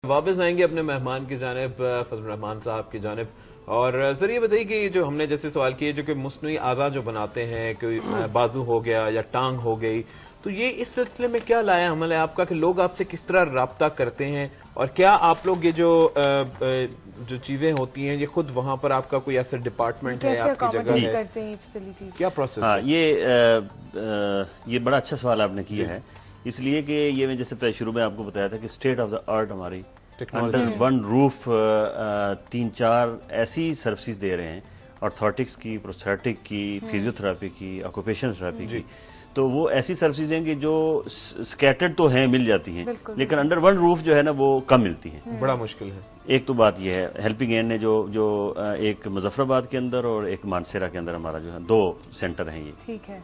واپس آئیں گے اپنے مہمان کی جانب فضل الرحمان صاحب کی جانب. اور سر یہ بتائیے کہ جو ہم نے جیسے سوال کیے جو کہ مصنوعی اعضاء جو بناتے ہیں کوئی بازو ہو گیا یا ٹانگ ہو گئی, تو یہ اس سلسلے میں کیا لایا عمل ہے آپ کا کہ لوگ آپ سے کس طرح رابطہ کرتے ہیں, اور کیا آپ لوگ یہ جو چیزیں ہوتی ہیں یہ خود وہاں پر آپ کا کوئی ایسا ڈپارٹمنٹ ہے, آپ کی جگہ ہے, کیا پروسیس ہے؟ یہ بڑا اچھا سوال آپ نے کیا ہے, اس لیے کہ یہ میں جیسے شروع میں آپ کو بتایا تھا کہ اسٹیٹ آف دا آرٹ ہماری انڈر ون روف 3-4 ایسی سروسز دے رہے ہیں, آرتھوٹکس کی, پروستھیٹک کی, فزیوتھراپی کی, آکوپیشن تھراپی کی. تو وہ ایسی سروسز ہیں کہ جو سکیٹرڈ تو ہیں, مل جاتی ہیں, لیکن انڈر ون روف جو ہے نا وہ کم ملتی ہیں, بڑا مشکل ہے. ایک تو بات یہ ہے, ہیلپنگ ہینڈ نے جو ایک مظفر آباد کے اندر اور ایک مانسیرا کے اندر ہمارا جو ہے 2 سینٹر ہیں, یہ ٹھیک ہے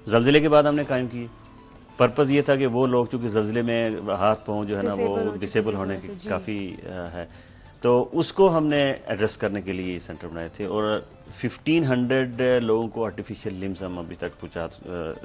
زلزلے کے بعد ہم نے قائم کی. پرپز یہ تھا کہ وہ لوگ چونکہ زلزلے میں ہاتھ پاؤں جو ہے نا وہ ڈسیبل ہونے کی کافی ہے, تو اس کو ہم نے ایڈریس کرنے کے لیے یہ سینٹر بنائے تھے. اور 1500 لوگوں کو آرٹیفیشل لمز ہم ابھی تک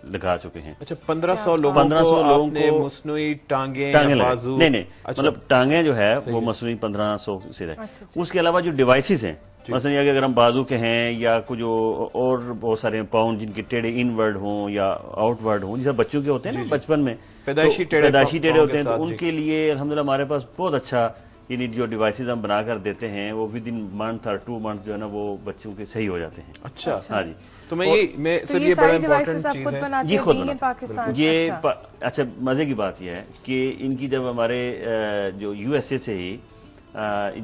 لگا چکے ہیں. اچھا 1500 لوگوں کو مصنوعی ٹانگیں بازو؟ نہیں, مطلب ٹانگیں جو ہے وہ مصنوعی 1500 سے ہے. اس کے علاوہ جو ڈیوائسز ہیں, مثلا یہ کہ اگر ہم بازو کے ہیں یا کچھ اور بہت سارے پاؤں جن کے ٹیڑھے ان ورڈ ہوں یا آؤٹ ورڈ ہوں, جیسے بچوں کے ہوتے ہیں نا بچپن میں پیدائشی ٹیڑھے ہوتے ہیں, تو ان کے لیے الحمدللہ ہمارے پاس بہت اچھا یعنی جو ڈیوائسز ہم بنا کر دیتے ہیں وہ ود ان منتھ اور 2 منتھ جو ہے نا وہ بچوں کے صحیح ہو جاتے ہیں. اچھا ہاں جی, تو یہ بڑا امپورٹنٹ چیز ہے, یہ خود بنا یہ. اچھا مزے کی بات یہ ہے کہ ان کی جب ہمارے جو USA سے ہی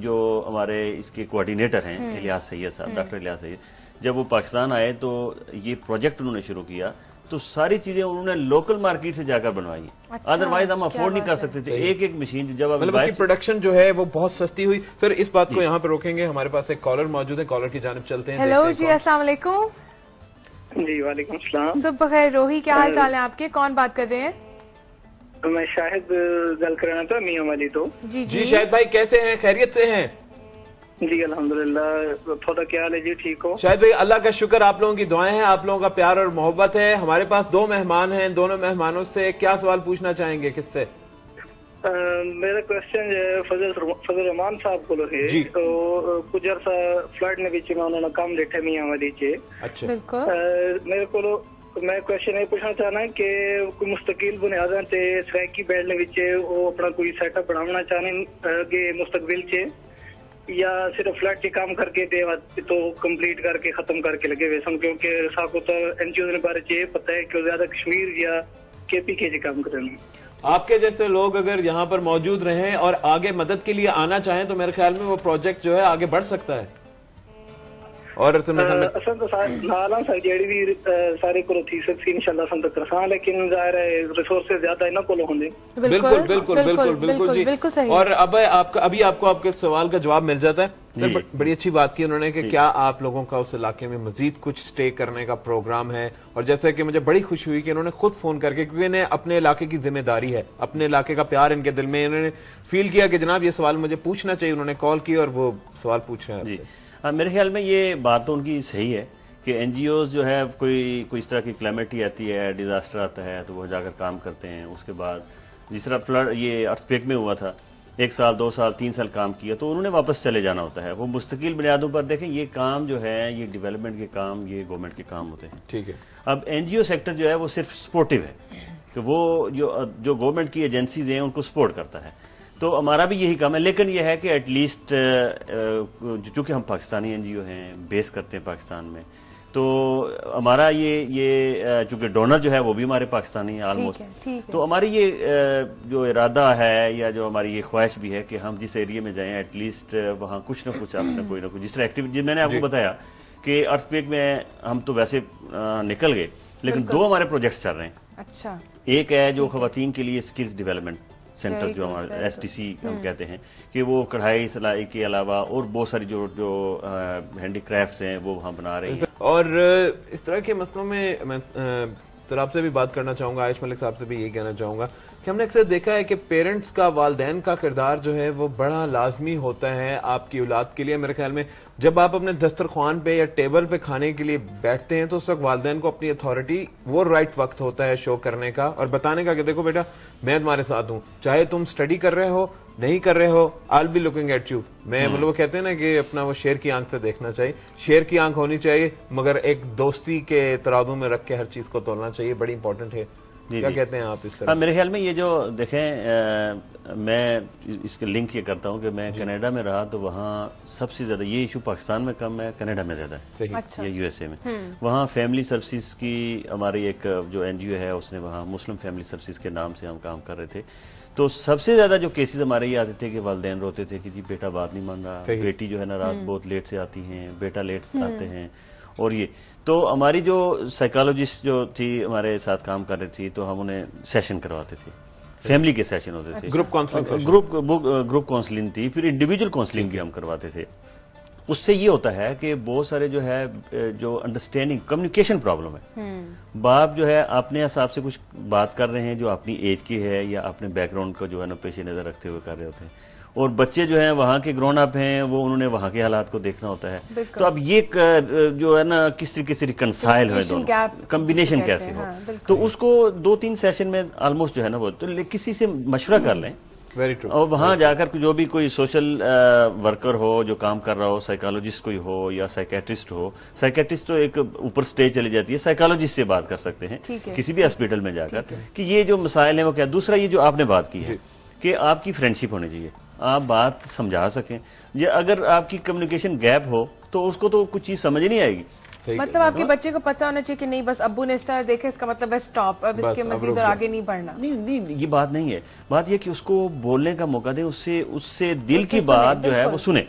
جو ہمارے اس کے کوآرڈینیٹر ہیں الیاس سید صاحب, ڈاکٹر الیاس سید, جب وہ پاکستان آئے تو یہ پروجیکٹ انہوں نے شروع کیا, تو ساری چیزیں انہوں نے لوکل مارکیٹ سے جا کر بنوائی. ادروائز ہم افورڈ نہیں کر سکتے تھے ایک مشین, جب مطلب اس کی پروڈکشن جو ہے وہ بہت سستی ہوئی. پھر اس بات کو یہاں پہ روکیں گے, ہمارے پاس ایک کالر موجود ہے, کالر کی جانب چلتے ہیں. ہیلو جی, السلام علیکم. جی وعلیکم السلام. صبح بخیر. روہی, کیا حال چال ہے آپ کے؟ کون بات کر رہے ہیں؟ میں شاہد گل کرنا تھا میاں والی تو. جی شاہد بھائی کیسے ہیں, خیریت سے ہیں؟ جی الحمدللہ. تھوڑا کیا حال ہے جی, ٹھیک ہو؟ شاہد بھائی اللہ کا شکر, آپ لوگوں کی دعائیں ہیں, آپ لوگوں کا پیار اور محبت ہے. ہمارے پاس 2 مہمان ہیں, دونوں مہمانوں سے کیا سوال پوچھنا چاہیں گے, کس سے؟ میرا کوشچن فضل الرحمان صاحب کو ہے. تو کچھ عرصہ فلڈ نے بچ میں انہوں نے کام دیکھا میاں والی چ. اچھا میرے کو میں کوشچن یہ پوچھنا چاہنا کہ کوئی مستقل بنیاداں تے سرائکی بیلڈ وچ وہ اپنا کوئی سیٹ اپ بنانا چاہنے کہ مستقبل چ, یا صرف فلیٹ کے کام کر کے تو کمپلیٹ کر کے ختم کر کے لگے ہوئے سن, کیونکہ ساکو تو NGO کے بارے چ پتہ ہے کہ زیادہ کشمیر یا KPK کے کام کریں. آپ کے جیسے لوگ اگر یہاں پر موجود رہیں اور آگے مدد کے لیے آنا چاہیں تو میرے خیال میں وہ پروجیکٹ جو ہے آگے بڑھ سکتا ہے. اور اصل تو نالا جیڑی بھی سارے کو تھی سکتی انشاءاللہ سن تک رساں, لیکن ظاہر ہے ریسورسز زیادہ انہاں کول ہوندے. بالکل جی. اور ابھی آپ کو آپ کے سوال کا جواب مل جاتا ہے. سر بڑی اچھی بات کی انہوں نے کہ کیا آپ لوگوں کا اس علاقے میں مزید کچھ سٹے کرنے کا پروگرام ہے, اور جیسے کہ مجھے بڑی خوشی ہوئی کہ انہوں نے خود فون کر کے, کیونکہ انہیں اپنے علاقے کی ذمہ داری ہے, اپنے علاقے کا پیار ان کے دل میں, انہوں نے فیل کیا کہ جناب یہ سوال مجھے پوچھنا چاہیے, انہوں نے کال کی اور وہ سوال پوچھا. میرے خیال میں یہ بات تو ان کی صحیح ہے کہ NGOs جو ہے کوئی اس طرح کی کلائمیٹی آتی ہے, ڈیزاسٹر آتا ہے تو وہ جا کر کام کرتے ہیں. اس کے بعد جس طرح فلڈ یہ ارتھکویک میں ہوا تھا, 1 سال 2 سال 3 سال کام کیا تو انہوں نے واپس چلے جانا ہوتا ہے. وہ مستقل بنیادوں پر دیکھیں یہ کام جو ہے یہ ڈیولپمنٹ کے کام یہ گورنمنٹ کے کام ہوتے ہیں. ٹھیک ہے. اب NGO سیکٹر جو ہے وہ صرف سپورٹیو ہے کہ وہ جو گورنمنٹ کی ایجنسیز ہیں ان کو سپورٹ کرتا ہے, تو ہمارا بھی یہی کام ہے. لیکن یہ ہے کہ ایٹ لیسٹ چونکہ ہم پاکستانی NGO ہیں, بیس کرتے ہیں پاکستان میں, تو ہمارا یہ چونکہ ڈونر جو ہے وہ بھی ہمارے پاکستانی ہیں آلموسٹ, تو ہماری یہ جو ارادہ ہے یا جو ہماری یہ خواہش بھی ہے کہ ہم جس ایریے میں جائیں ایٹ لیسٹ وہاں کچھ نہ کچھ کوئی نہ کچھ جس طرح ایکٹیویٹی. میں نے آپ کو بتایا کہ ارتھکویک میں ہم تو ویسے نکل گئے, لیکن 2 ہمارے پروجیکٹس چل رہے ہیں. اچھا, ایک ہے جو خواتین کے لیے اسکلز ڈیولپمنٹ سینٹر جو ہمارے STC ہم کہتے ہیں, کہ وہ کڑھائی سلائی کے علاوہ اور بہت ساری جو ہینڈی کرافٹس ہیں وہ وہاں بنا رہے ہیں. اور اس طرح کے مسئلوں میں تو آپ سے بھی بات کرنا چاہوں گا, عائش ملک صاحب سے بھی یہ کہنا چاہوں گا کہ ہم نے اکثر دیکھا ہے کہ پیرنٹس کا, والدین کا کردار جو ہے وہ بڑا لازمی ہوتا ہے آپ کی اولاد کے لیے. میرے خیال میں جب آپ اپنے دسترخوان پہ یا ٹیبل پہ کھانے کے لیے بیٹھتے ہیں تو اس وقت والدین کو اپنی اتھارٹی وہ رائٹ وقت ہوتا ہے شو کرنے کا اور بتانے کا کہ دیکھو بیٹا میں تمہارے ساتھ ہوں, چاہے تم سٹڈی کر رہے ہو, نہیں کر رہے ہو I'll be looking at you. میں مطلب وہ کہتے ہیں نا کہ اپنا وہ شیر کی آنکھ سے دیکھنا چاہیے, شیر کی آنکھ ہونی چاہیے مگر ایک دوستی کے ترازو میں رکھ کے ہر چیز کو تولنا چاہیے, بڑی امپورٹنٹ ہے. کیا کہتے ہیں آپ اس طرح؟ میرے خیال میں یہ جو دیکھیں میں اس کے لنک یہ کرتا ہوں کہ میں کینیڈا میں رہا تو وہاں سب سے زیادہ یہ ایشو پاکستان میں کم ہے, کینیڈا میں زیادہ ہے یا یو ایس اے میں. وہاں فیملی سروسز کی ہماری ایک جو این جی او ہے اس نے وہاں مسلم فیملی سروسز کے نام سے ہم کام کر رہے تھے. تو سب سے زیادہ جو کیسز ہمارے یہ آتے تھے کہ والدین روتے تھے کہ جی بیٹا بات نہیں مان رہا, بیٹی جو ہے نا رات بہت لیٹ سے آتی ہیں, بیٹا لیٹ سے آتے ہیں. اور یہ تو ہماری جو سائیکالوجسٹ جو تھی ہمارے ساتھ کام کر رہی تھی تو ہم انہیں سیشن کرواتے تھے, فیملی کے سیشن ہوتے تھے, گروپ کاؤنسلنگ, گروپ کاؤنسلنگ تھی, پھر انڈیویجول کاؤنسلنگ بھی ہم کرواتے تھے. اس سے یہ ہوتا ہے کہ بہت سارے جو ہے جو انڈرسٹینڈنگ کمیونیکیشن پرابلم ہے, باپ جو ہے اپنے حساب سے کچھ بات کر رہے ہیں جو اپنی ایج کی ہے یا اپنے بیک گراؤنڈ کو جو ہے نا پیش نظر رکھتے ہوئے کر رہے ہوتے ہیں, اور بچے جو ہیں وہاں کے گرون اپ ہیں وہ انہوں نے وہاں کے حالات کو دیکھنا ہوتا ہے. تو اب یہ جو ہے نا کس طریقے سے ریکنسائل ہوئے دونوں, کمبینیشن کیسے ہو, تو اس کو 2-3 سیشن میں آلموسٹ جو ہے نا وہ تو کسی سے مشورہ کر لیں. اور وہاں جا کر جو بھی کوئی سوشل ورکر ہو جو کام کر رہا ہو, سائیکالوجسٹ کوئی ہو یا سائیکیٹرسٹ ہو, سائیکیٹرسٹ تو ایک اوپر سٹیج چلی جاتی ہے, سائیکالوجسٹ سے بات کر سکتے ہیں کسی بھی ہاسپٹل میں جا کر کہ یہ جو مسائل ہیں وہ کیا. دوسرا یہ جو آپ نے بات کی ہے کہ آپ کی فرینڈشپ ہونی چاہیے, آپ بات سمجھا سکیں. یہ اگر آپ کی کمیونیکیشن گیپ ہو تو اس کو تو کچھ چیز سمجھ نہیں آئے گی. مطلب آپ کے بچے کو پتہ ہونا چاہیے کہ نہیں بس ابو نے اس طرح دیکھا اس کا مطلب ہے سٹاپ, اب اس کے مزید اور آگے نہیں بڑھنا. نہیں یہ بات نہیں ہے, بات یہ کہ اس کو بولنے کا موقع دیں, اس سے دل کی بات جو ہے وہ سنیں.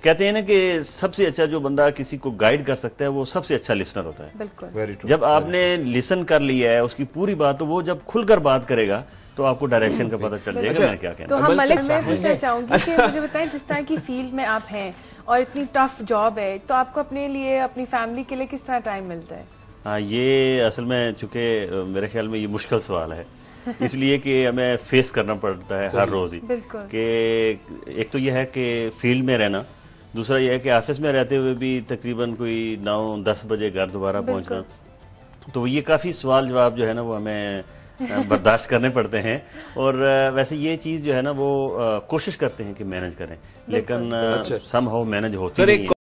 کہتے ہیں نا کہ سب سے اچھا جو بندہ کسی کو گائیڈ کر سکتا ہے وہ سب سے اچھا لسنر ہوتا ہے. بالکل, جب آپ نے لسن کر لیا ہے اس کی پوری بات تو وہ جب کھل کر بات کرے گا تو آپ کو ڈائریکشن کا پتہ چل جائے گا میں کیا کہنا. تو ہم ملک میں پوچھنا چاہوں گی کہ مجھے بتائیں جس طرح کی فیلڈ میں آپ ہیں اور اتنی ٹف جاب ہے تو آپ کو اپنے لیے اپنی فیملی کے لیے کس طرح ٹائم ملتا ہے؟ ہاں یہ اصل میں چونکہ میرے خیال میں یہ مشکل سوال ہے اس لیے کہ ہمیں فیس کرنا پڑتا ہے ہر روز ہی. کہ ایک تو یہ ہے کہ فیلڈ میں رہنا, دوسرا یہ ہے کہ آفس میں رہتے ہوئے بھی تقریباً کوئی 9-10 بجے گھر دوبارہ پہنچنا. تو یہ کافی سوال جواب جو ہے نا وہ ہمیں برداشت کرنے پڑتے ہیں. اور ویسے یہ چیز جو ہے نا وہ کوشش کرتے ہیں کہ مینج کریں, لیکن سم ہاؤ مینج ہوتی نہیں ہے.